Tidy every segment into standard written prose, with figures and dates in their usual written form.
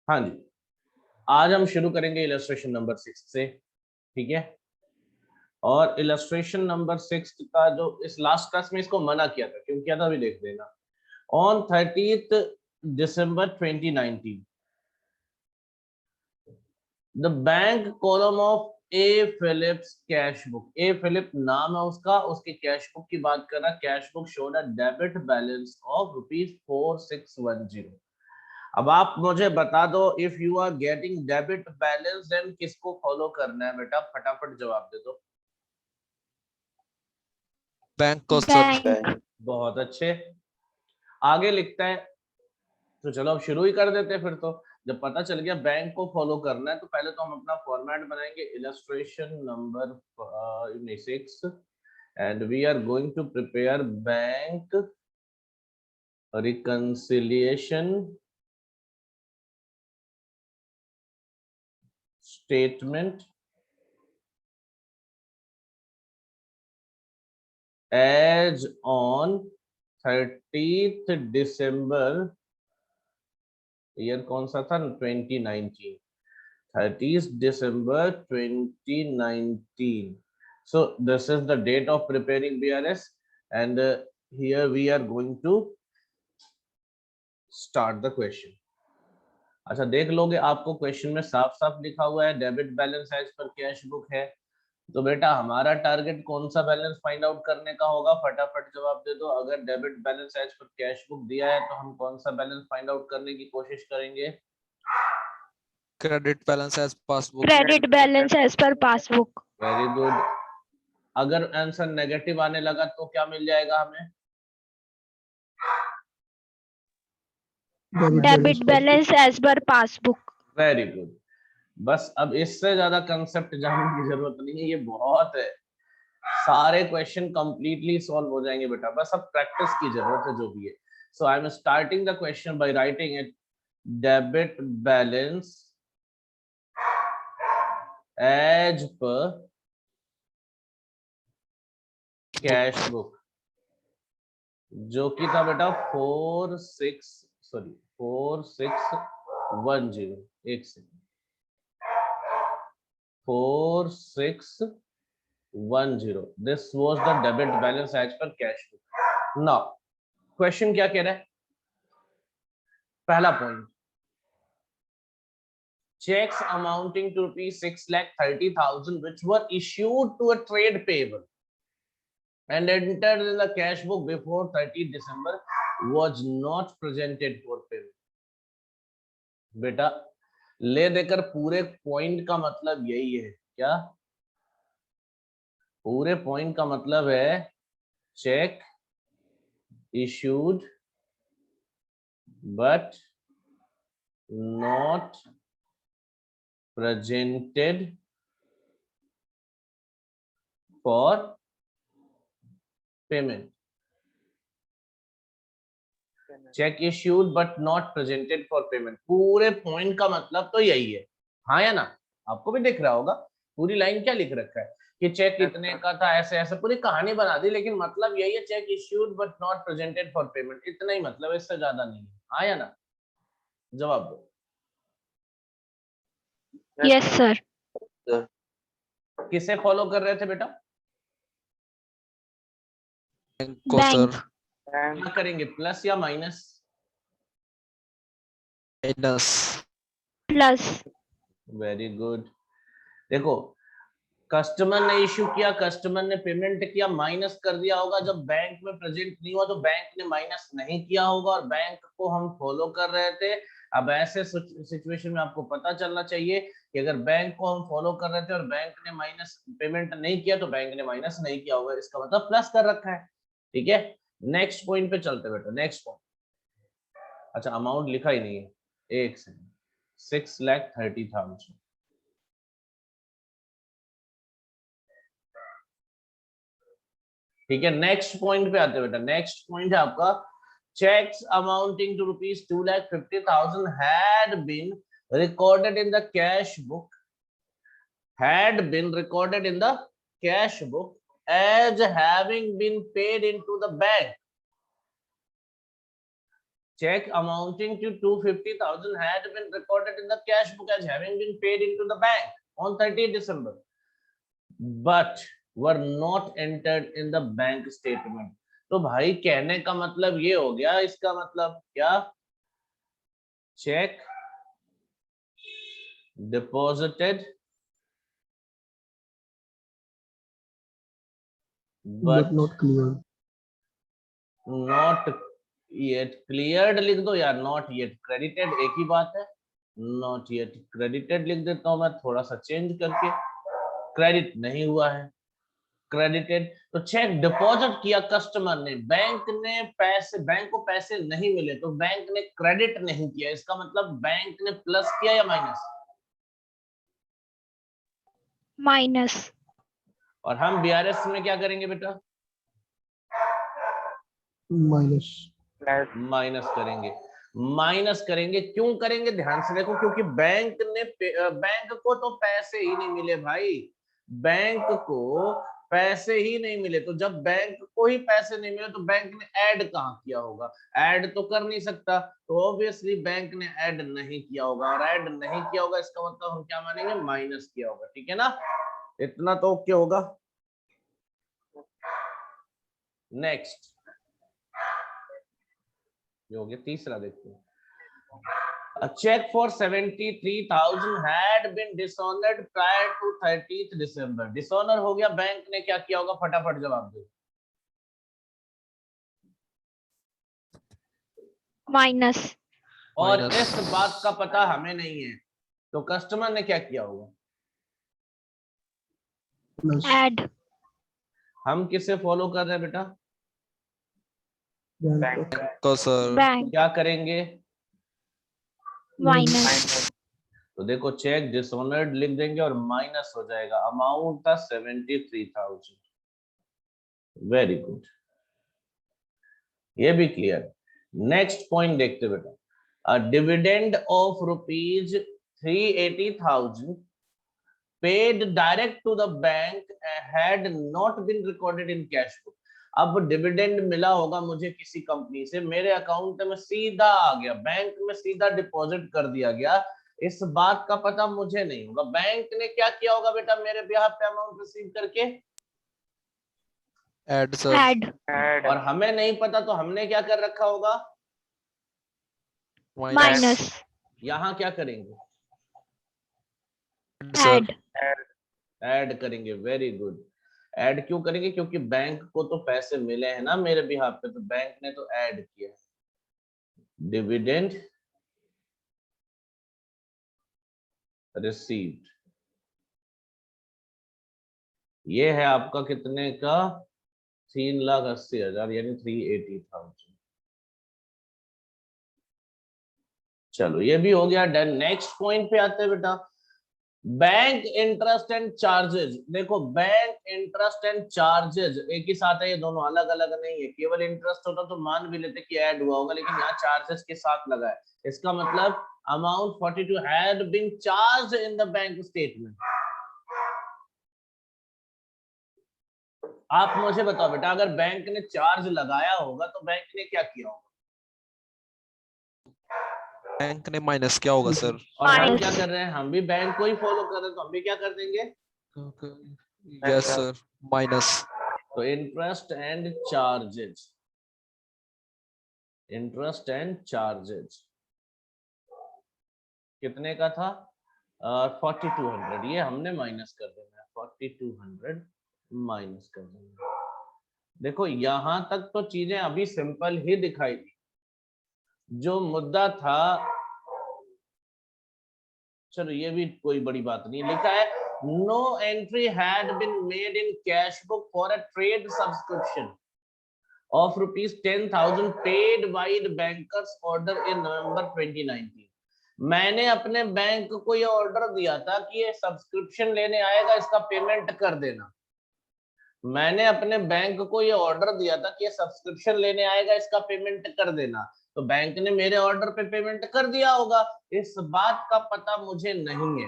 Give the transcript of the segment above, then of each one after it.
हाँ जी, आज हम शुरू करेंगे इलस्ट्रेशन नंबर 6 से, ठीक है। और इलस्ट्रेशन नंबर 6 का जो इस लास्ट क्लास में इसको मना किया था, क्यों किया था अभी देख लेना। On 30th December 2019 the bank column of A Philip's cash book, A Philip नाम है उसका, उसके कैश बुक की बात कर रहा। Cash book showed a debit balance of ₹4610। अब आप मुझे बता दो, if you are getting debit balance then किसको फॉलो करना है बेटा, फटाफट जवाब दे दो। बैंक को सर। बहुत अच्छे, आगे लिखता है। तो चलो अब शुरू ही कर देते हैं फिर। तो जब पता चल गया बैंक को फॉलो करना है, तो पहले तो हम अपना फॉर्मेट बनाएंगे, illustration number 6, and we are going to prepare bank reconciliation statement as on 30th December, year कौन सा था, 2019, 30th December 2019. So this is the date of preparing BRS, and here we are going to start the question. अच्छा देख लोगे, आपको question में साफ साफ लिखा हुआ है debit balance as per cash book है। तो बेटा हमारा टारगेट कौन सा बैलेंस फाइंड आउट करने का होगा, फटाफट जवाब दे दो। अगर debit balance as per cash book दिया है तो हम कौन सा बैलेंस फाइंड आउट करने की कोशिश करेंगे? Credit balance as passbook. Credit balance as per passbook. Very good. अगर आंसर नेगेटिव आने लगा तो क्या मिल जाएगा हमें? Debit balance as per passbook. Very good. बस अब इससे ज्यादा कंसेप्ट जानने की जरूरत नहीं है, ये बहुत है। सारे क्वेश्चन कंप्लीटली सॉल्व हो जाएंगे बेटा, बस अब प्रैक्टिस की जरूरत है जो भी है। So I am starting the question by writing it, debit balance as per cash book, जो कि था बेटा 4610। एक second, 4610, this was the debit balance as per cash book. Now question क्या कह रहा है? पहला point, checks amounting to ₹6,30,000 which were issued to a trade payable and entered in the cash book before 30 December was not presented for payment. बेटा ले देकर पूरे point का मतलब यही है क्या? पूरे पॉइंट का मतलब है cheque issued but not presented for payment. Cheque issued but not presented for payment, पूरे पॉइंट का मतलब तो यही है, हाँ या ना? आपको भी दिख रहा होगा पूरी लाइन क्या लिख रखा है कि चेक इतने का था, ऐसे ऐसे पूरी कहानी बना दी, लेकिन मतलब यही है, check issued but not presented for payment, इतना ही मतलब, इससे ज्यादा नहीं है, हाँ या ना? जवाब दो। Yes sir. किसे फॉलो कर रहे थे बेटा? बैंक को सर। क्या करेंगे, प्लस या minus? Minus. Plus. Very good. देखो कस्टमर ने इश्यू किया, कस्टमर ने पेमेंट किया, माइनस कर दिया होगा। जब बैंक में प्रेजेंट नहीं हुआ तो बैंक ने माइनस नहीं किया होगा, और बैंक को हम फॉलो कर रहे थे। अब ऐसे सिचुएशन में आपको पता चलना चाहिए कि अगर बैंक को हम फॉलो कर रहे थे और बैंक ने माइनस पेमेंट नहीं किया तो बैंक ने माइनस नहीं किया होगा, इसका मतलब प्लस कर रखा है, ठीक है। नेक्स्ट पॉइंट पे चलते बेटा, नेक्स्ट पॉइंट। अच्छा अमाउंट लिखा ही नहीं है, एक सेकंड, 6,30,000। ठीक है, नेक्स्ट पॉइंट पे आते हैं बेटा। नेक्स्ट पॉइंट है आपका, checks amounting to ₹2,50,000 had been recorded in the cash book, had been recorded in the cash book as having been paid into the bank check amounting to 250,000 had been recorded in the cash book as having been paid into the bank on 30th December, but were not entered in the bank statement. तो भाई कहने का मतलब ये हो गया, इसका मतलब क्या, check deposited but not clear. not yet cleared लिख दो या not yet credited, एक ही बात है. not yet credited लिख देता हूं मैं थोड़ा सा चेंज करके, क्रेडिट नहीं हुआ है, क्रेडिटेड. तो चेक डिपॉजिट किया कस्टमर ने, बैंक ने पैसे, बैंक को पैसे नहीं मिले तो बैंक ने क्रेडिट नहीं किया, इसका मतलब बैंक ने प्लस किया या माइनस. माइनस. और हम बीआरएस में क्या करेंगे बेटा, Minus. माइनस करेंगे. माइनस करेंगे, क्यों करेंगे ध्यान से देखो, क्योंकि बैंक ने बैंक को तो पैसे ही नहीं मिले भाई, बैंक को पैसे ही नहीं मिले. तो जब बैंक को ही पैसे नहीं मिले तो बैंक ने ऐड कहाँ किया होगा, ऐड तो कर नहीं सकता, तो ऑब्वियसली बैंक ने ऐड नहीं किया होगा, और ऐड नहीं किया होगा इसका मतलब हम क्या मानेंगे, माइनस किया होगा. ठीक है ना, इतना तो ओके होगा. नेक्स्ट ये हो गया, तीसरा देखते हैं. A check for 73,000 had been dishonored prior to 30th December. Dishonor हो गया, बैंक ने क्या किया होगा, फटाफट जवाब दो. माइनस. और Minus. इस बात का पता हमें नहीं है, तो कस्टमर ने क्या किया होगा, Plus. ऐड. हम किसे फॉलो कर रहे हैं बेटा, Bank. को सर. बैंक. क्या करेंगे. माइनस. तो देखो चेक डिसऑनर्ड लिख देंगे और माइनस हो जाएगा, अमाउंट था 73,000. वेरी गुड, ये भी क्लियर. नेक्स्ट पॉइंट देखते बेटा. A dividend of rupees 380,000 paid direct to the bank had not been recorded in cash book. अब डिविडेंड मिला होगा मुझे किसी कंपनी से, मेरे अकाउंट में सीधा आ गया, बैंक में सीधा डिपॉजिट कर दिया गया, इस बात का पता मुझे नहीं होगा. बैंक ने क्या किया होगा बेटा मेरे बिहाफ पे अमाउंट रिसीव करके, Add सर. ऐड. और हमें नहीं पता तो हमने क्या कर रखा होगा, माइनस. यहाँ क्या करेंगे, सर. ऐड. ऐड करेंगे. वेरी गुड, ऐड क्यों करेंगे, क्योंकि बैंक को तो पैसे मिले हैं ना मेरे बिहाफ पे, तो बैंक ने तो ऐड किया. डिविडेंड रिसीव्ड, ये है आपका कितने का, 3,80,000 यानी 380,000. चलो ये भी हो गया डन. नेक्स्ट पॉइंट पे आते हैं बेटा, बैंक इंटरेस्ट एंड चार्जेस. देखो बैंक इंटरेस्ट एंड चार्जेस एक ही साथ है, ये दोनों अलग अलग नहीं है. केवल इंटरेस्ट होता तो मान भी लेते कि ऐड हुआ होगा, लेकिन यहाँ चार्जेस के साथ लगा है, इसका मतलब amount 42 had been charged in the bank statement. आप मुझे बताओ बेटा, अगर बैंक ने चार्ज लगाया होगा तो बैंक ने क्या किया होगा, बैंक ने माइनस क्या होगा सर. और हम Minus. क्या कर रहे हैं, हम भी बैंक को ही फॉलो कर रहे हैं, तो हम भी क्या कर देंगे, यस सर. माइनस. तो interest and charges, interest and charges कितने का था, 4200, ये हमने माइनस कर देना है, 4200 माइनस कर देना. देखो यहां तक तो चीजें अभी सिंपल ही दिखाई दी, जो मुद्दा था, चलो ये भी कोई बड़ी बात नहीं. लिखा है no entry had been made in cash book for a trade subscription of ₹10,000 paid by the bankers order in November 2019. मैंने अपने बैंक को ये ऑर्डर दिया था कि ये सब्सक्रिप्शन लेने आएगा, इसका पेमेंट कर देना. मैंने अपने बैंक को ये ऑर्डर दिया था कि ये सब्सक्रिप्शन लेने आएगा, इसका पेमेंट कर देना, तो बैंक ने मेरे ऑर्डर पे पेमेंट कर दिया होगा, इस बात का पता मुझे नहीं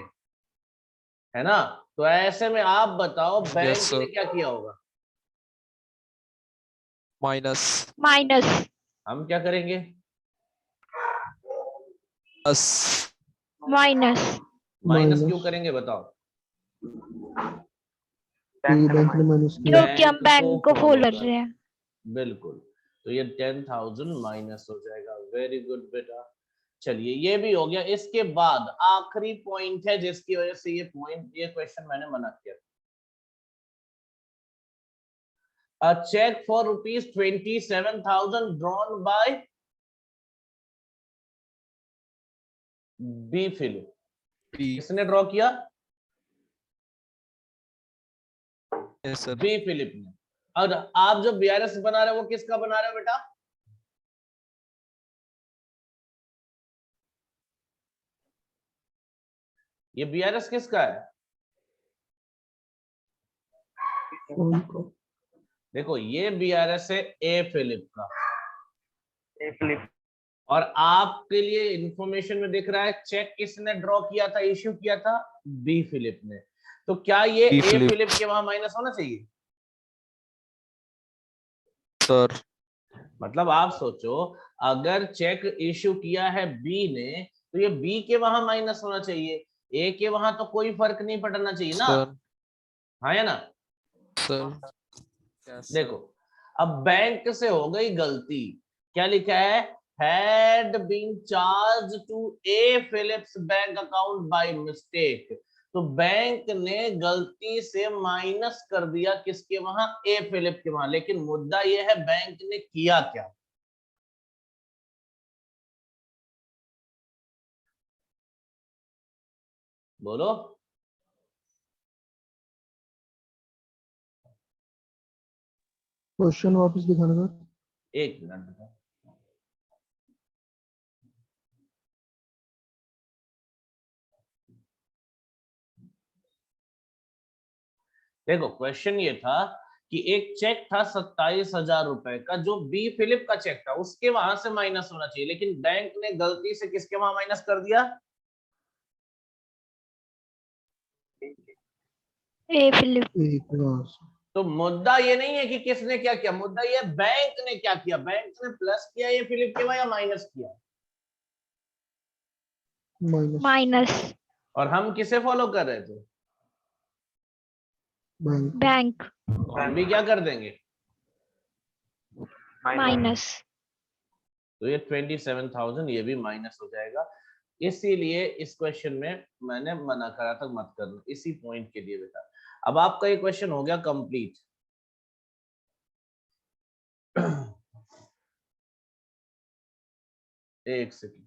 है ना. तो ऐसे में आप बताओ बैंक sir. ने क्या किया होगा, माइनस. माइनस. हम क्या करेंगे, प्लस माइनस माइनस क्यों करेंगे बताओ? बैंक ने माइनस किया। क्योंकि हम बैंक को फॉलो कर रहे हैं। बिल्कुल, तो ये 10,000 माइनस हो जाएगा। वेरी गुड बेटा। चलिए ये भी हो गया। इसके बाद आखिरी पॉइंट है जिसकी वजह से ये क्वेश्चन मैंने मना किया। A check for rupees 27,000 drawn by B Philip। B. किसने ड्रॉ किया? Yes sir. बी फिलिप ने। और आप जो बीआरएस बना रहे हो वो किसका बना रहे हो बेटा? ये बीआरएस किसका है? देखो ये बीआरएस है ए फिलिप का। और आपके लिए इंफॉर्मेशन में दिख रहा है चेक किसने ड्रॉ किया था, इश्यू किया था? बी फिलिप ने। तो क्या ये बी ए फिलिप। फिलिप के वहां माइनस होना चाहिए? सर मतलब आप सोचो, अगर चेक इश्यू किया है बी ने तो ये बी के वहां माइनस होना चाहिए, ए के वहां तो कोई फर्क नहीं पड़ना चाहिए ना। सर हाँ या ना? सर यस देखो अब बैंक से हो गई गलती। क्या लिखा है? had been charged to A Phillips bank account by mistake। तो बैंक ने गलती से माइनस कर दिया किसके वहां? ए फिलिप के वहां। लेकिन मुद्दा यह है बैंक ने किया क्या? बोलो। क्वेश्चन वापस दिखाने का। एक मिनट बेटा। देखो क्वेश्चन ये था कि एक चेक था 27,000 रुपए का जो बी फिलिप का चेक था, उसके वहां से माइनस होना चाहिए, लेकिन बैंक ने गलती से किसके वहां माइनस कर दिया? ए फिलिप। तो मुद्दा ये नहीं है कि किसने क्या किया, मुद्दा ये बैंक ने क्या किया। बैंक ने प्लस किया ये फिलिप के वहां या माइनस किया? माइनस। और हम किसे फॉलो कर रहे थे? बैंक। हम भी क्या कर देंगे? माइनस। तो ये 27,000 ये भी माइनस हो जाएगा। इसीलिए इस क्वेश्चन में मैंने मना करा था मत करना, इसी पॉइंट के लिए बेटा। अब आपका ये क्वेश्चन हो गया कंप्लीट। एक सेकंड।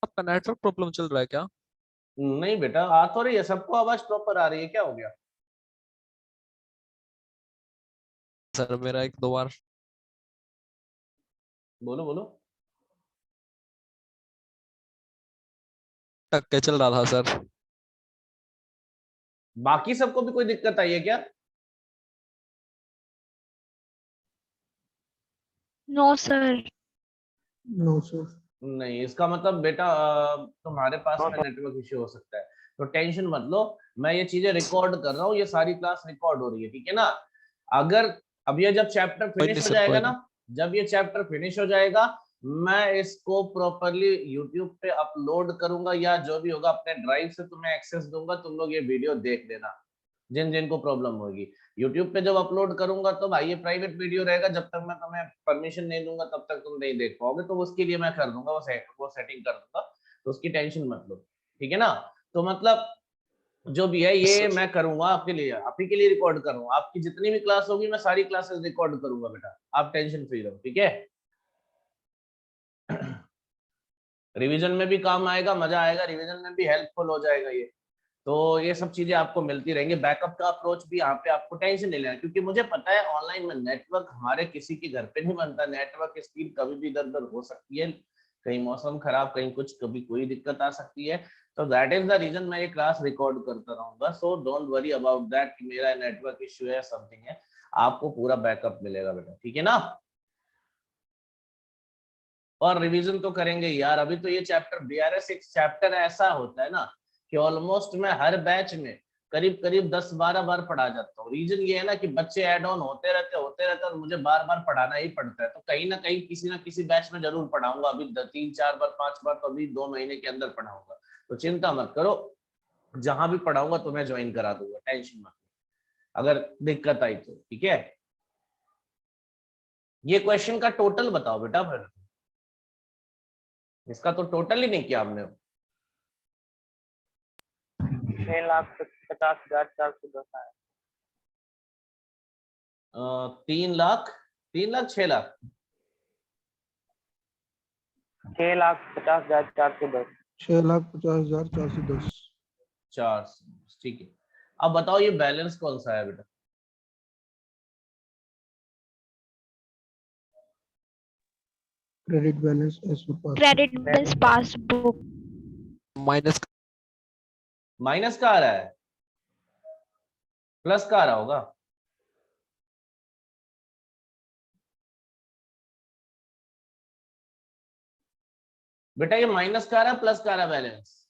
आपका नेटवर्क प्रॉब्लम चल रहा है क्या? नहीं बेटा आ तो रही है, सबको आवाज प्रॉपर आ रही है। क्या हो गया? सर मेरा एक दो बार बोलो बोलो। टक के चल रहा था सर। बाकी सबको भी कोई दिक्कत आई है क्या? No sir. No sir. नहीं, इसका मतलब बेटा तुम्हारे पास में नेटवर्क इश्यू हो सकता है। तो टेंशन मत लो, मैं ये चीजें रिकॉर्ड कर रहा हूँ, ये सारी क्लास रिकॉर्ड हो रही है, ठीक है ना? अगर अब ये जब चैप्टर कोई फिनिश नहीं हो सर, जाएगा कोई ना, जब ये चैप्टर फिनिश हो जाएगा, मैं इसको प्रॉपरली यूट्यूब पे अपलोड करूंगा या जो भी होगा अपने ड्राइव से तुम्हें एक्सेस दूंगा। तुम लोग ये वीडियो देख लेना जिन जिन को प्रॉब्लम होगी। यूट्यूब पे जब अपलोड करूंगा तो भाई ये प्राइवेट वीडियो रहेगा, जब तक मैं तुम्हें परमिशन नहीं दूंगा तब तक तुम नहीं देख पाओगे। तो उसके लिए मैं कर दूंगा, वो सेटिंग कर दूंगा, तो उसकी टेंशन मत लो, ठीक है ना? तो मतलब जो भी है ये मैं करूंगा आपके लिए, आप ही के लिए रिकॉर्ड करूंगा। आपकी जितनी भी क्लास होगी मैं सारी क्लासेस रिकॉर्ड करूंगा बेटा, आप टेंशन फ्री रहो, ठीक है? रिवीजन में भी काम आएगा, मजा आएगा, रिवीजन में भी हेल्पफुल हो जाएगा ये। तो ये सब चीजें आपको मिलती रहेंगी। बैकअप का अप्रोच भी यहाँ पे आपको टेंशन नहीं लेना, क्योंकि मुझे पता है ऑनलाइन में नेटवर्क हमारे किसी के घर पे नहीं बनता। नेटवर्क स्पीड कभी भी इधर उधर हो सकती है, कहीं मौसम खराब, कहीं कुछ, कभी कोई दिक्कत आ सकती है। तो दैट इज द रीजन मैं ये क्लास रिकॉर्ड करता रहूंगा। So don't worry about that कि मेरा नेटवर्क इश्यू है, समथिंग है। आपको पूरा बैकअप मिलेगा बेटा, ठीक है ना? और रिवीजन तो करेंगे यार। अभी तो ये चैप्टर बीआरएस एक चैप्टर ऐसा होता है ना कि ऑलमोस्ट मैं हर बैच में करीब करीब 10-12 बार पढ़ा जाता हूँ। रीजन ये है ना कि बच्चे ऐड ऑन होते रहते और मुझे बार बार पढ़ाना ही पड़ता है, तो कहीं ना कहीं किसी ना किसी बैच में जरूर पढ़ाऊंगा। अभी 3-4 बार 5 बार तो अभी 2 महीने के अंदर पढ़ाऊंगा, तो चिंता मत करो, जहां भी पढ़ाऊंगा तो मैं ज्वाइन करा दूंगा, टेंशन मत, अगर दिक्कत आई तो। ठीक है, ये क्वेश्चन का टोटल बताओ बेटा, फिर इसका तो टोटल ही नहीं किया हमने। 6,50,410 है। 3 लाख 6 लाख 6,50,410। 6,50,410। 4, ठीक है। अब बताओ ये बैलेंस कौन सा है बेटा? Credit balance as per past. Credit balance passbook. Minus minus का आ रहा है, प्लस का आ रहा होगा। बेटा ये माइनस का आ रहा है, प्लस का आ रहा है बैलेंस?